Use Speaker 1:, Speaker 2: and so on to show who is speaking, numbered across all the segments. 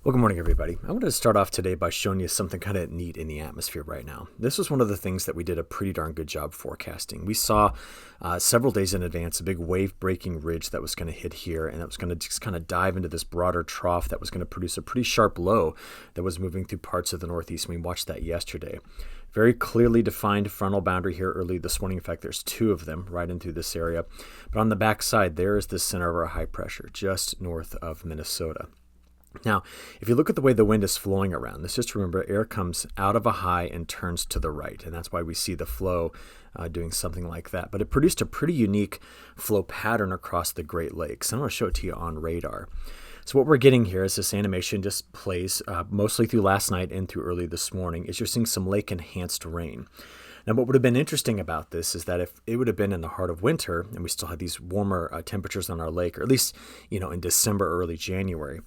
Speaker 1: Well, good morning, everybody. I wanted to start off today by showing you something kind of neat in the atmosphere right now. This was one of the things that we did a pretty darn good job forecasting. We saw several days in advance a big wave-breaking ridge that was going to hit here, and that was going to just kind of dive into this broader trough that was going to produce a pretty sharp low that was moving through parts of the Northeast. We watched that yesterday. Very clearly defined frontal boundary here early this morning. In fact, there's two of them right into this area. But on the backside, there is the center of our high pressure, just north of Minnesota. Now, if you look at the way the wind is flowing around, let's just remember air comes out of a high and turns to the right, and that's why we see the flow doing something like that. But it produced a pretty unique flow pattern across the Great Lakes. I'm going to show it to you on radar. So what we're getting here is this animation just plays mostly through last night and through early this morning, is you're seeing some lake-enhanced rain. Now, what would have been interesting about this is that if it would have been in the heart of winter and we still had these warmer temperatures on our lake, or at least, in December, early January,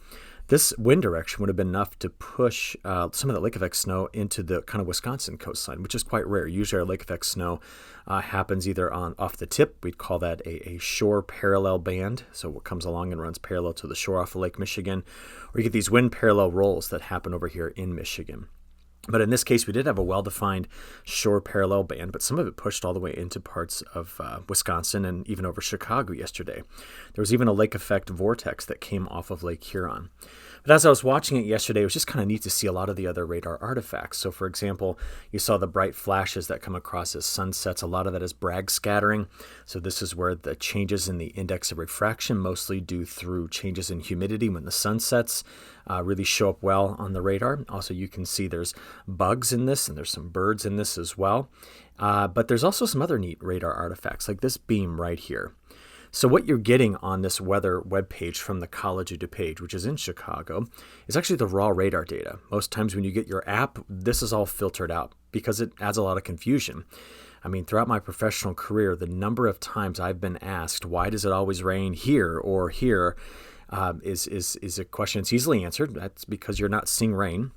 Speaker 1: this wind direction would have been enough to push some of that lake effect snow into the kind of Wisconsin coastline, which is quite rare. Usually our lake effect snow happens either off the tip. We'd call that a shore parallel band. So what comes along and runs parallel to the shore off of Lake Michigan. Or you get these wind parallel rolls that happen over here in Michigan. But in this case, we did have a well-defined shore parallel band, but some of it pushed all the way into parts of Wisconsin and even over Chicago yesterday. There was even a lake effect vortex that came off of Lake Huron. But as I was watching it yesterday, it was just kind of neat to see a lot of the other radar artifacts. So, for example, you saw the bright flashes that come across as sunsets. A lot of that is Bragg scattering. So this is where the changes in the index of refraction, mostly due through changes in humidity when the sun sets, really show up well on the radar. Also, you can see there's bugs in this, and there's some birds in this as well. But there's also some other neat radar artifacts, like this beam right here. So what you're getting on this weather webpage from the College of DuPage, which is in Chicago, is actually the raw radar data. Most times when you get your app, this is all filtered out because it adds a lot of confusion. I mean, throughout my professional career, the number of times I've been asked, why does it always rain here or here, is a question that's easily answered. That's because you're not seeing rain.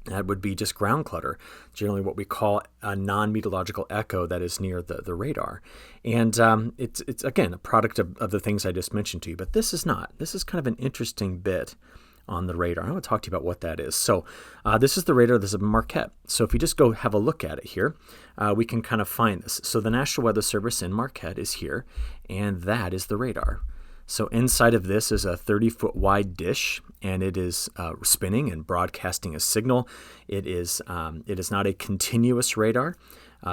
Speaker 1: That would be just ground clutter, generally what we call a non-meteorological echo that is near the radar. And it's again, a product of the things I just mentioned to you, but this is not. This is kind of an interesting bit on the radar. I want to talk to you about what that is. So this is the radar. This is Marquette. So if you just go have a look at it here, we can kind of find this. So the National Weather Service in Marquette is here, and that is the radar. So inside of this is a 30-foot wide dish, and it is spinning and broadcasting a signal. It is not a continuous radar,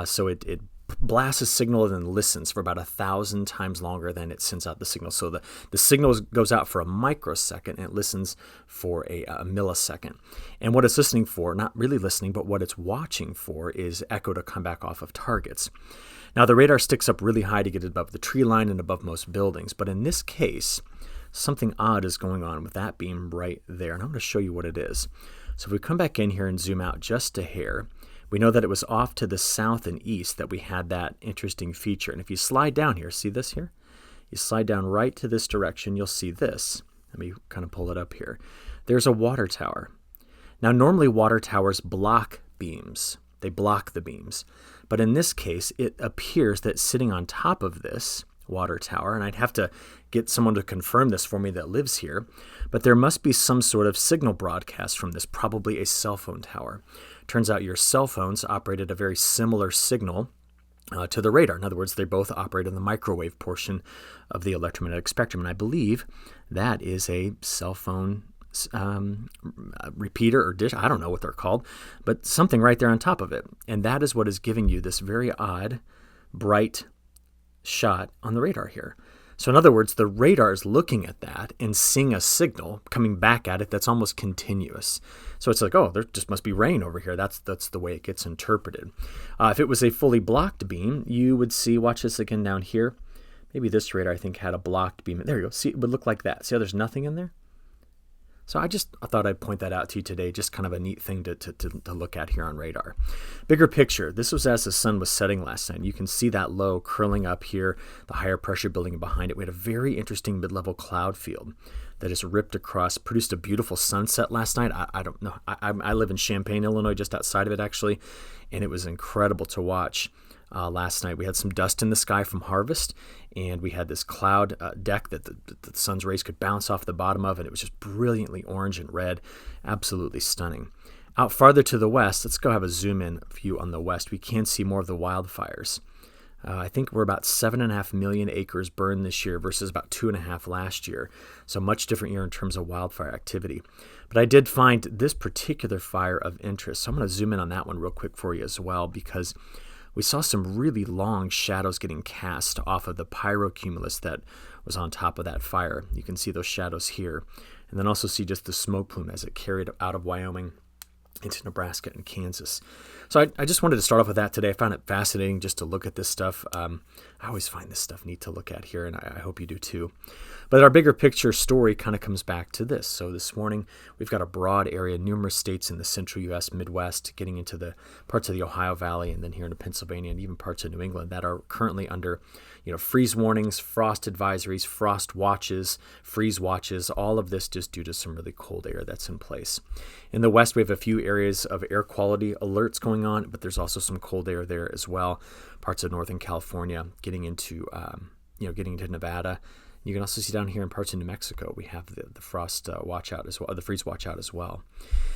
Speaker 1: so it blasts a signal and then listens for about 1,000 times longer than it sends out the signal. So the signal goes out for a microsecond, and it listens for a millisecond. And what it's listening for, not really listening, but what it's watching for is echo to come back off of targets. Now, the radar sticks up really high to get above the tree line and above most buildings, but in this case, something odd is going on with that beam right there, and I'm going to show you what it is. So if we come back in here and zoom out just a hair, we know that it was off to the south and east that we had that interesting feature. And if you slide down here, see this here? You slide down right to this direction, you'll see this. Let me kind of pull it up here. There's a water tower. Now, normally water towers block beams. They block the beams. But in this case, it appears that sitting on top of this water tower, and I'd have to get someone to confirm this for me that lives here, but there must be some sort of signal broadcast from this, probably a cell phone tower. Turns out your cell phones operate at a very similar signal to the radar. In other words, they both operate in the microwave portion of the electromagnetic spectrum, and I believe that is a cell phone repeater or dish. I don't know what they're called, but something right there on top of it. And that is what is giving you this very odd, bright shot on the radar here. So in other words, the radar is looking at that and seeing a signal coming back at it that's almost continuous. So it's like, oh, there just must be rain over here. That's the way it gets interpreted. If it was a fully blocked beam, you would see, watch this again down here. Maybe this radar, I think, had a blocked beam. There you go. See, it would look like that. See how there's nothing in there? So I thought I'd point that out to you today, just kind of a neat thing to look at here on radar. Bigger picture, this was as the sun was setting last night. You can see that low curling up here, the higher pressure building behind it. We had a very interesting mid-level cloud field that is ripped across, produced a beautiful sunset last night. I don't know. I live in Champaign, Illinois, just outside of it actually, and it was incredible to watch last night. We had some dust in the sky from harvest, and we had this cloud deck that the sun's rays could bounce off the bottom of, and it was just brilliantly orange and red, absolutely stunning. Out farther to the west, let's go have a zoom-in view on the west. We can see more of the wildfires. I think we're about 7.5 million acres burned this year versus about 2.5 last year. So much different year in terms of wildfire activity. But I did find this particular fire of interest. So I'm going to zoom in on that one real quick for you as well, because we saw some really long shadows getting cast off of the pyrocumulus that was on top of that fire. You can see those shadows here. And then also see just the smoke plume as it carried out of Wyoming into Nebraska and Kansas. So I just wanted to start off with that today. I found it fascinating just to look at this stuff. I always find this stuff neat to look at here, and I hope you do too. But our bigger picture story kind of comes back to this. So this morning, we've got a broad area, numerous states in the central U.S., Midwest, getting into the parts of the Ohio Valley, and then here into Pennsylvania, and even parts of New England that are currently under freeze warnings, frost advisories, frost watches, freeze watches, all of this just due to some really cold air that's in place. In the West, we have a few areas of air quality alerts going on, but there's also some cold air there as well. Parts of Northern California getting into Nevada. You can also see down here in parts of New Mexico, we have the frost watch out as well, the freeze watch out as well.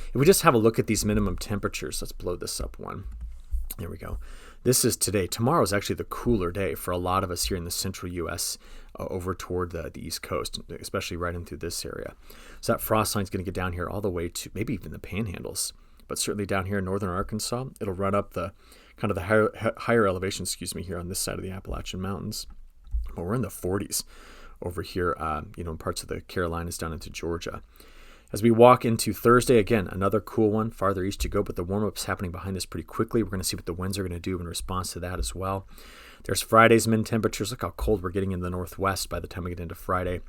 Speaker 1: If we just have a look at these minimum temperatures, let's blow this up one. There we go. This is today. Tomorrow is actually the cooler day for a lot of us here in the central U.S. Over toward the East Coast, especially right in through this area. So that frost line is going to get down here all the way to maybe even the panhandles, but certainly down here in northern Arkansas, it'll run up the kind of the higher elevation, here on this side of the Appalachian Mountains. But we're in the 40s over here, in parts of the Carolinas down into Georgia. As we walk into Thursday, again, another cool one, farther east you go, but the warm-up's happening behind this pretty quickly. We're going to see what the winds are going to do in response to that as well. There's Friday's min temperatures. Look how cold we're getting in the northwest by the time we get into Friday.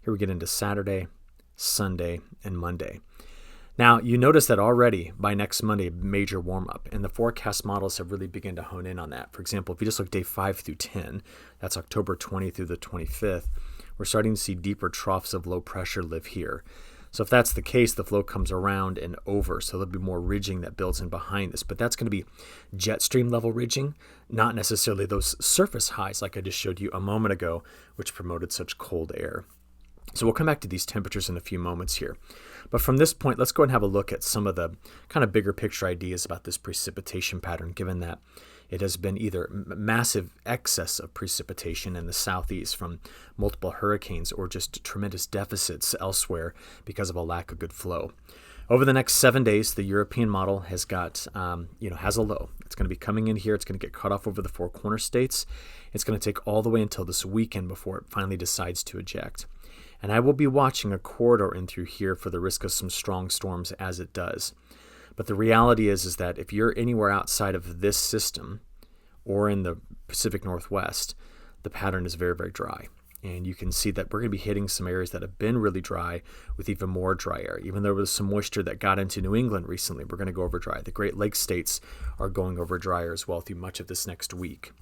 Speaker 1: Here we get into Saturday, Sunday, and Monday. Now, you notice that already by next Monday, major warm-up, and the forecast models have really begun to hone in on that. For example, if you just look day 5 through 10, that's October 20 through the 25th, we're starting to see deeper troughs of low pressure live here. So if that's the case, the flow comes around and over, so there'll be more ridging that builds in behind this. But that's going to be jet stream level ridging, not necessarily those surface highs like I just showed you a moment ago, which promoted such cold air. So we'll come back to these temperatures in a few moments here. But from this point, let's go and have a look at some of the kind of bigger picture ideas about this precipitation pattern, given that it has been either massive excess of precipitation in the southeast from multiple hurricanes or just tremendous deficits elsewhere because of a lack of good flow. Over the next 7 days, the European model has got, has a low. It's going to be coming in here. It's going to get cut off over the Four Corner states. It's going to take all the way until this weekend before it finally decides to eject. And I will be watching a corridor in through here for the risk of some strong storms as it does. But the reality is that if you're anywhere outside of this system or in the Pacific Northwest, the pattern is very, very dry. And you can see that we're going to be hitting some areas that have been really dry with even more dry air. Even though there was some moisture that got into New England recently, we're going to go over dry. The Great Lakes states are going over drier as well through much of this next week.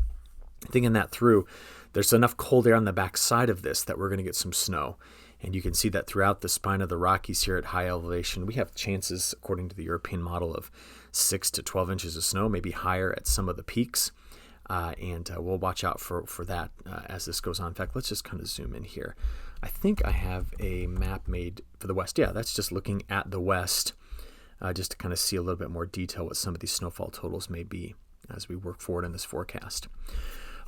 Speaker 1: Thinking that through, there's enough cold air on the back side of this that we're going to get some snow. And you can see that throughout the spine of the Rockies here at high elevation, we have chances, according to the European model, of 6 to 12 inches of snow, maybe higher at some of the peaks. And we'll watch out for that as this goes on. In fact, let's just kind of zoom in here. I think I have a map made for the West. Yeah, that's just looking at the West, just to kind of see a little bit more detail what some of these snowfall totals may be as we work forward in this forecast.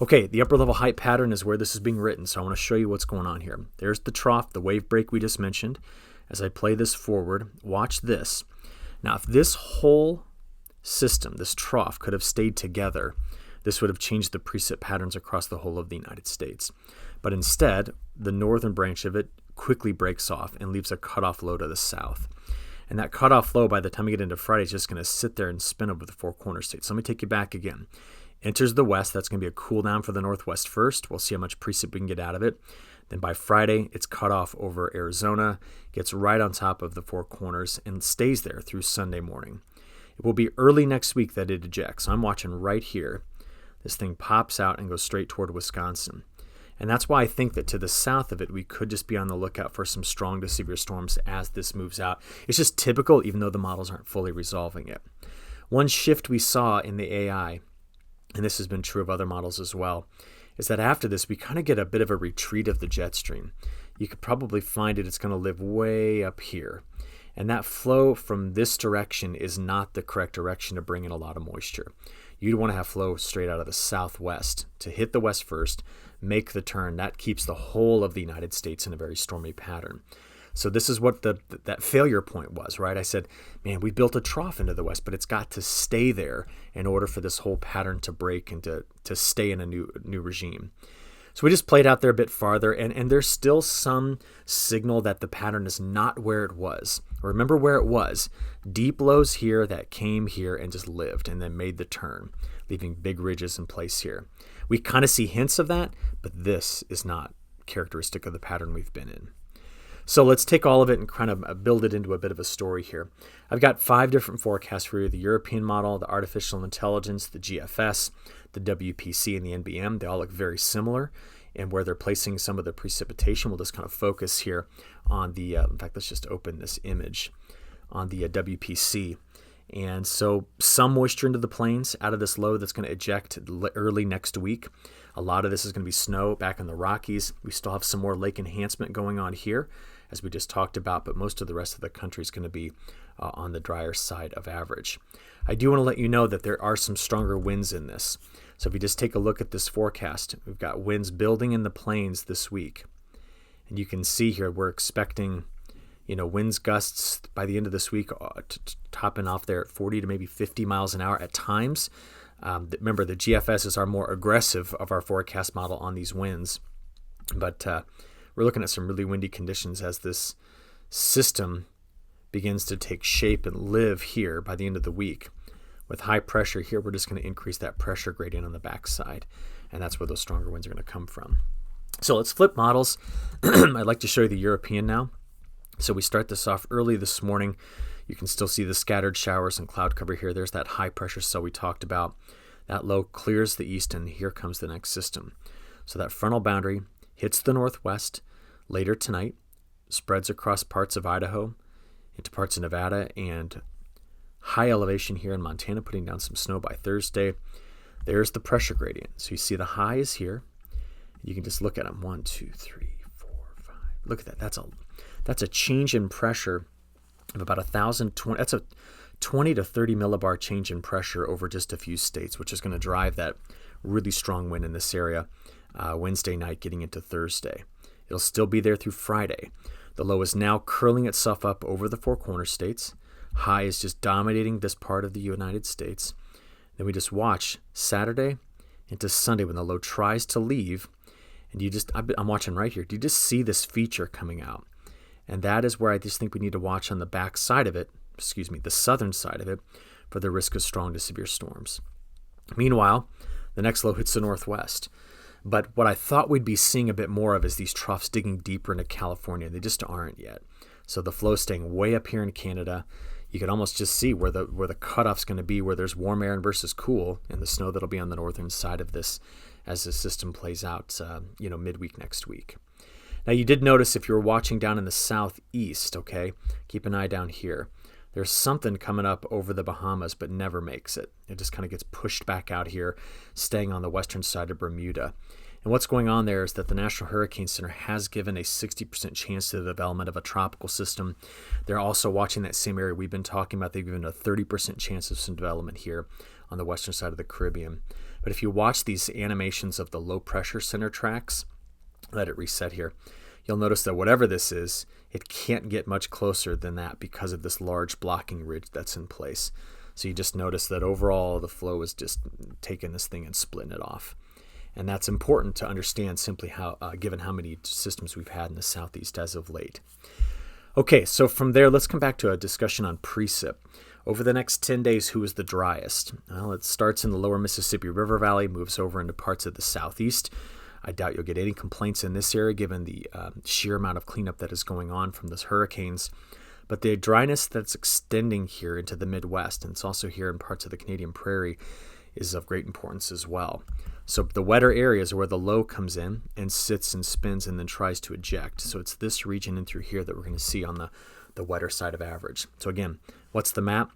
Speaker 1: Okay, the upper level height pattern is where this is being written, so I want to show you what's going on here. There's the trough, the wave break we just mentioned. As I play this forward, watch this. Now, if this whole system, this trough, could have stayed together, this would have changed the precip patterns across the whole of the United States. But instead, the northern branch of it quickly breaks off and leaves a cutoff low to the south. And that cutoff low, by the time we get into Friday, is just going to sit there and spin over the Four Corner states. So let me take you back again. Enters the west. That's going to be a cool down for the northwest first. We'll see how much precip we can get out of it. Then by Friday, it's cut off over Arizona, gets right on top of the Four Corners, and stays there through Sunday morning. It will be early next week that it ejects. I'm watching right here. This thing pops out and goes straight toward Wisconsin. And that's why I think that to the south of it, we could just be on the lookout for some strong to severe storms as this moves out. It's just typical, even though the models aren't fully resolving it. One shift we saw in the AI and this has been true of other models as well, is that after this, we kind of get a bit of a retreat of the jet stream. You could probably find it's going to live way up here. And that flow from this direction is not the correct direction to bring in a lot of moisture. You'd want to have flow straight out of the southwest to hit the west first, make the turn. That keeps the whole of the United States in a very stormy pattern. So this is what that failure point was, right? I said, man, we built a trough into the west, but it's got to stay there in order for this whole pattern to break and to stay in a new regime. So we just played out there a bit farther, and there's still some signal that the pattern is not where it was. Remember where it was. Deep lows here that came here and just lived and then made the turn, leaving big ridges in place here. We kind of see hints of that, but this is not characteristic of the pattern we've been in. So let's take all of it and kind of build it into a bit of a story here. I've got 5 different forecasts for you: the European model, the artificial intelligence, the GFS, the WPC, and the NBM. They all look very similar. And where they're placing some of the precipitation, we'll just kind of focus here on the, in fact, let's just open this image on the WPC. And so some moisture into the plains out of this low that's going to eject early next week. A lot of this is going to be snow back in the Rockies. We still have some more lake enhancement going on here, as we just talked about, but most of the rest of the country is going to be on the drier side of average. I do want to let you know that there are some stronger winds in this. So if you just take a look at this forecast, we've got winds building in the plains this week. And you can see here we're expecting, winds gusts by the end of this week topping off there at 40 to maybe 50 miles an hour at times. Remember, the GFS is our more aggressive of our forecast model on these winds. But we're looking at some really windy conditions as this system begins to take shape and live here by the end of the week. With high pressure here, we're just going to increase that pressure gradient on the backside, and that's where those stronger winds are going to come from. So let's flip models. I'd like to show you the European now. So we start this off early this morning. You can still see the scattered showers and cloud cover here. There's that high pressure cell we talked about. That low clears the east, and here comes the next system. So that frontal boundary hits the northwest later tonight, spreads across parts of Idaho, into parts of Nevada, and high elevation here in Montana, putting down some snow by Thursday. There's the pressure gradient. So you see the high is here. You can just look at them. 1, 2, 3, 4, 5. Look at that. That's a change in pressure of about 1,020. That's a 20 to 30 millibar change in pressure over just a few states, which is going to drive that really strong wind in this area Wednesday night getting into Thursday. It'll still be there through Friday. The low is now curling itself up over the Four Corner states. High is just dominating this part of the United States. Then we just watch Saturday into Sunday when the low tries to leave. And I'm watching right here. Do you just see this feature coming out? And that is where I just think we need to watch on the back side of it, the southern side of it, for the risk of strong to severe storms. Meanwhile, the next low hits the northwest. But what I thought we'd be seeing a bit more of is these troughs digging deeper into California. They just aren't yet. So the flow staying way up here in Canada. You can almost just see where the cutoff's going to be, where there's warm air versus cool, and the snow that'll be on the northern side of this as the system plays out, midweek next week. Now, you did notice if you were watching down in the southeast, okay, keep an eye down here. There's something coming up over the Bahamas, but never makes it. It just kind of gets pushed back out here, staying on the western side of Bermuda. And what's going on there is that the National Hurricane Center has given a 60% chance to the development of a tropical system. They're also watching that same area we've been talking about. They've given a 30% chance of some development here on the western side of the Caribbean. But if you watch these animations of the low pressure center tracks, let it reset here, you'll notice that whatever this is, it can't get much closer than that because of this large blocking ridge that's in place. So you just notice that overall the flow is just taking this thing and splitting it off. And that's important to understand simply how, given how many systems we've had in the southeast as of late. Okay, so from there, let's come back to a discussion on precip. Over the next 10 days, who is the driest? Well, it starts in the lower Mississippi River Valley, moves over into parts of the southeast. I doubt you'll get any complaints in this area given the sheer amount of cleanup that is going on from those hurricanes. But the dryness that's extending here into the Midwest, and it's also here in parts of the Canadian Prairie, is of great importance as well. So the wetter areas are where the low comes in and sits and spins and then tries to eject. So it's this region in through here that we're going to see on the wetter side of average. So again, what's the map?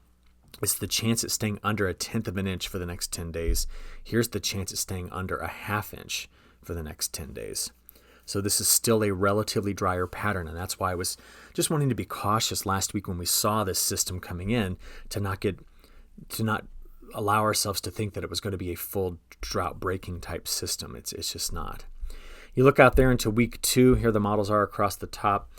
Speaker 1: It's the chance it's staying under 1/10 of an inch for the next 10 days. Here's the chance it's staying under 1/2 inch for the next 10 days. So this is still a relatively drier pattern, and that's why I was just wanting to be cautious last week when we saw this system coming in to not allow ourselves to think that it was going to be a full drought breaking type system. It's just not. You look out there into week 2. Here the models are across the top.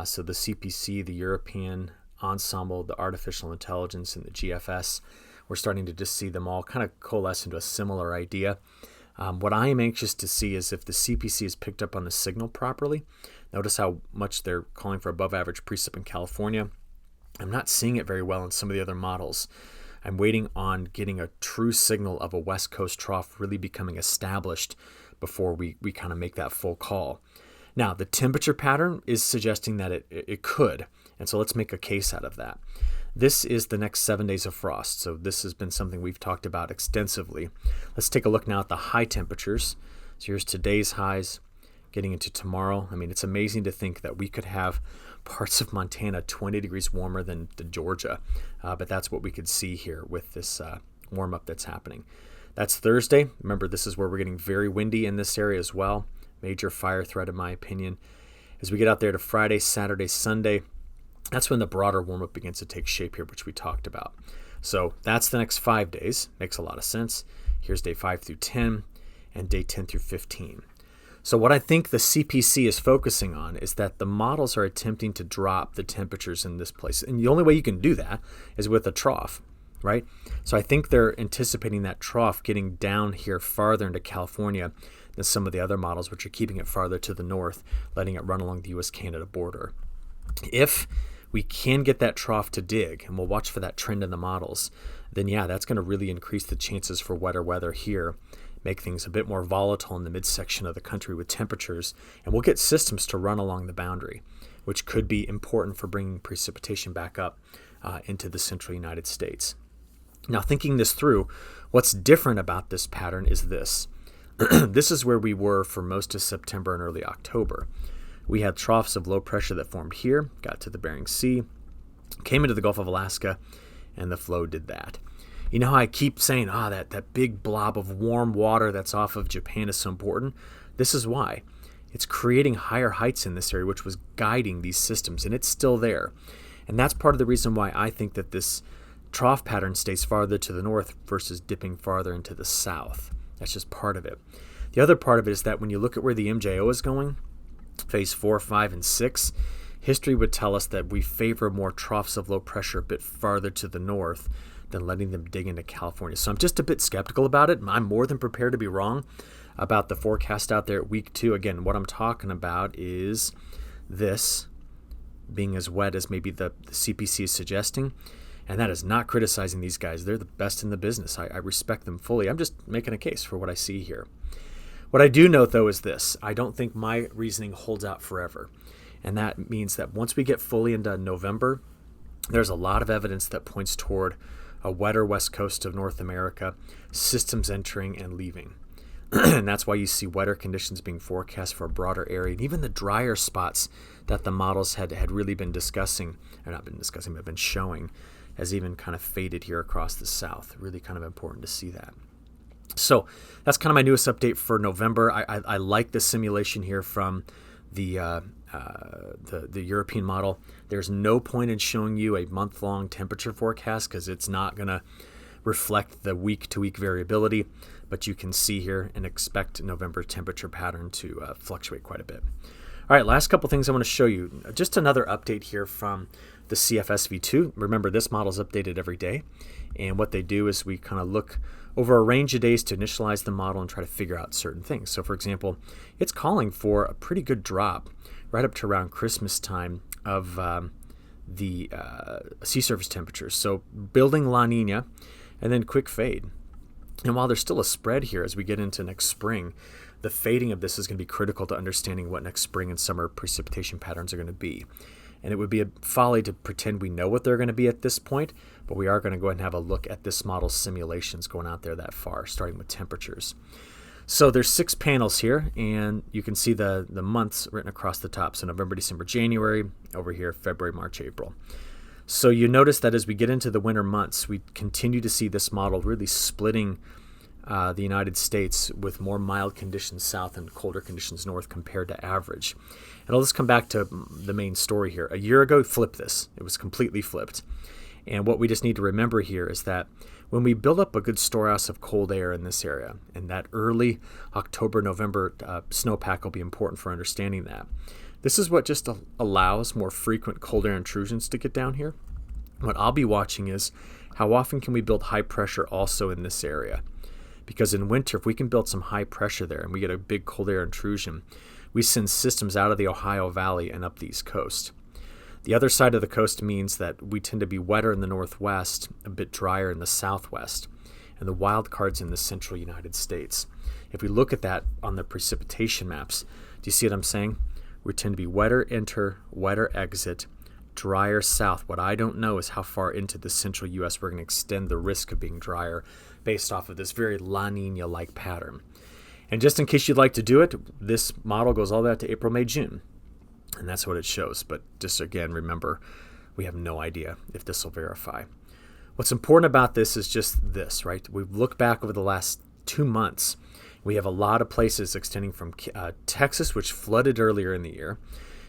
Speaker 1: So the CPC, the European Ensemble, the Artificial Intelligence, and the GFS. We're starting to just see them all kind of coalesce into a similar idea. What I am anxious to see is if the CPC is picked up on the signal properly. Notice how much they're calling for above average precip in California. I'm not seeing it very well in some of the other models. I'm waiting on getting a true signal of a West Coast trough really becoming established before we kind of make that full call. Now, the temperature pattern is suggesting that it could, and so let's make a case out of that. This is the next 7 days of frost, so this has been something we've talked about extensively. Let's take a look now at the high temperatures. So here's today's highs, getting into tomorrow. I mean, it's amazing to think that we could have parts of Montana 20 degrees warmer than Georgia, but that's what we could see here with this warm-up that's happening. That's Thursday. Remember, this is where we're getting very windy in this area as well. Major fire threat, in my opinion. As we get out there to Friday, Saturday, Sunday, that's when the broader warm-up begins to take shape here, which we talked about. So that's the next 5 days. Makes a lot of sense. Here's day 5 through 10 and day 10 through 15. So what I think the CPC is focusing on is that the models are attempting to drop the temperatures in this place. And the only way you can do that is with a trough, right? So I think they're anticipating that trough getting down here farther into California than some of the other models, which are keeping it farther to the north, letting it run along the U.S.-Canada border. If we can get that trough to dig, and we'll watch for that trend in the models, then yeah, that's going to really increase the chances for wetter weather here, make things a bit more volatile in the midsection of the country with temperatures, and we'll get systems to run along the boundary, which could be important for bringing precipitation back up into the central United States. Now, thinking this through, what's different about this pattern is this. This is where we were for most of September and early October. We had troughs of low pressure that formed here, got to the Bering Sea, came into the Gulf of Alaska, and the flow did that. You know how I keep saying, that big blob of warm water that's off of Japan is so important? This is why. It's creating higher heights in this area, which was guiding these systems, and it's still there. And that's part of the reason why I think that this trough pattern stays farther to the north versus dipping farther into the south. That's just part of it. The other part of it is that when you look at where the MJO is going, phase 4, 5, and 6, history would tell us that we favor more troughs of low pressure a bit farther to the north than letting them dig into California. So I'm just a bit skeptical about it. I'm more than prepared to be wrong about the forecast out there at week 2. Again, what I'm talking about is this being as wet as maybe the CPC is suggesting. And that is not criticizing these guys. They're the best in the business. I respect them fully. I'm just making a case for what I see here. What I do note, though, is this. I don't think my reasoning holds out forever. And that means that once we get fully into November, there's a lot of evidence that points toward a wetter west coast of North America, systems entering and leaving. And that's why you see wetter conditions being forecast for a broader area. And even the drier spots that the models had really been discussing, or not been discussing, but been showing, has even kind of faded here across the south. Really kind of important to see that. So that's kind of my newest update for November. I like the simulation here from the European model. There's no point in showing you a month-long temperature forecast because it's not going to reflect the week-to-week variability, but you can see here and expect November temperature pattern to fluctuate quite a bit. All right, last couple things I want to show you. Just another update here from the CFS V2. Remember, this model is updated every day, and what they do is we kind of look over a range of days to initialize the model and try to figure out certain things. So, for example, it's calling for a pretty good drop right up to around Christmas time of the sea surface temperatures. So, building La Nina and then quick fade. And while there's still a spread here as we get into next spring, the fading of this is going to be critical to understanding what next spring and summer precipitation patterns are going to be. And it would be a folly to pretend we know what they're going to be at this point, but we are going to go ahead and have a look at this model's simulations going out there that far, starting with temperatures. So there's 6 panels here, and you can see the months written across the top. So November, December, January, over here, February, March, April. So you notice that as we get into the winter months, we continue to see this model really splitting the United States with more mild conditions south and colder conditions north compared to average. And I'll just come back to the main story here. A year ago, flipped this. It was completely flipped. And what we just need to remember here is that when we build up a good storehouse of cold air in this area, and that early October, November snowpack will be important for understanding that. This is what just allows more frequent cold air intrusions to get down here. What I'll be watching is how often can we build high pressure also in this area? Because in winter, if we can build some high pressure there and we get a big cold air intrusion, we send systems out of the Ohio Valley and up the East Coast. The other side of the coast means that we tend to be wetter in the northwest, a bit drier in the southwest, and the wild card's in the central United States. If we look at that on the precipitation maps, do you see what I'm saying? We tend to be wetter enter, wetter exit, drier south. What I don't know is how far into the central U.S. we're going to extend the risk of being drier based off of this very La Nina-like pattern. And just in case you'd like to do it, this model goes all the way out to April, May, June. And that's what it shows. But just again, remember, we have no idea if this will verify. What's important about this is just this, right? We've looked back over the last 2 months. We have a lot of places extending from Texas, which flooded earlier in the year,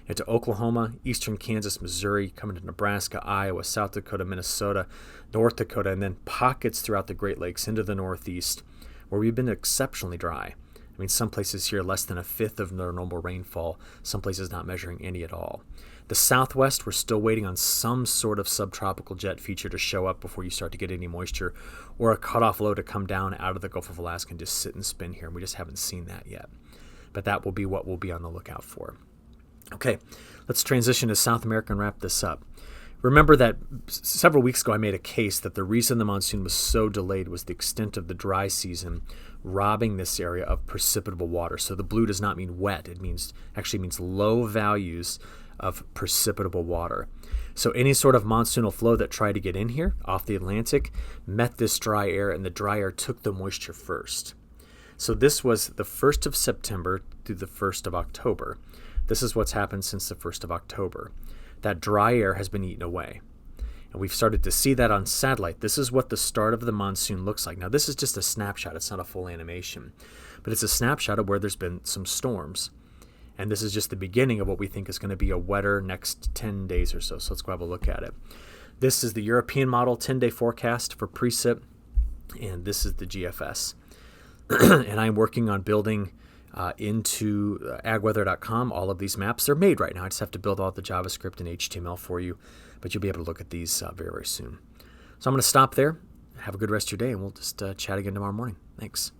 Speaker 1: into Oklahoma, eastern Kansas, Missouri, coming to Nebraska, Iowa, South Dakota, Minnesota, North Dakota, and then pockets throughout the Great Lakes into the Northeast, where we've been exceptionally dry. I mean, some places here less than a fifth of their normal rainfall, some places not measuring any at all. The Southwest, we're still waiting on some sort of subtropical jet feature to show up before you start to get any moisture, or a cutoff low to come down out of the Gulf of Alaska and just sit and spin here, and we just haven't seen that yet. But that will be what we'll be on the lookout for. Okay, let's transition to South America and wrap this up. Remember that several weeks ago I made a case that the reason the monsoon was so delayed was the extent of the dry season robbing this area of precipitable water. So the blue does not mean wet. It actually means low values of precipitable water. So any sort of monsoonal flow that tried to get in here off the Atlantic met this dry air, and the dry air took the moisture first. So this was the 1st of September through the 1st of October. This is what's happened since the 1st of October. That dry air has been eaten away. And we've started to see that on satellite. This is what the start of the monsoon looks like. Now, this is just a snapshot. It's not a full animation. But it's a snapshot of where there's been some storms. And this is just the beginning of what we think is going to be a wetter next 10 days or so. So let's go have a look at it. This is the European model 10-day forecast for precip. And this is the GFS. And I'm working on building into agweather.com. All of these maps are made right now. I just have to build all the JavaScript and HTML for you, but you'll be able to look at these very, very soon. So I'm going to stop there. Have a good rest of your day, and we'll just chat again tomorrow morning. Thanks.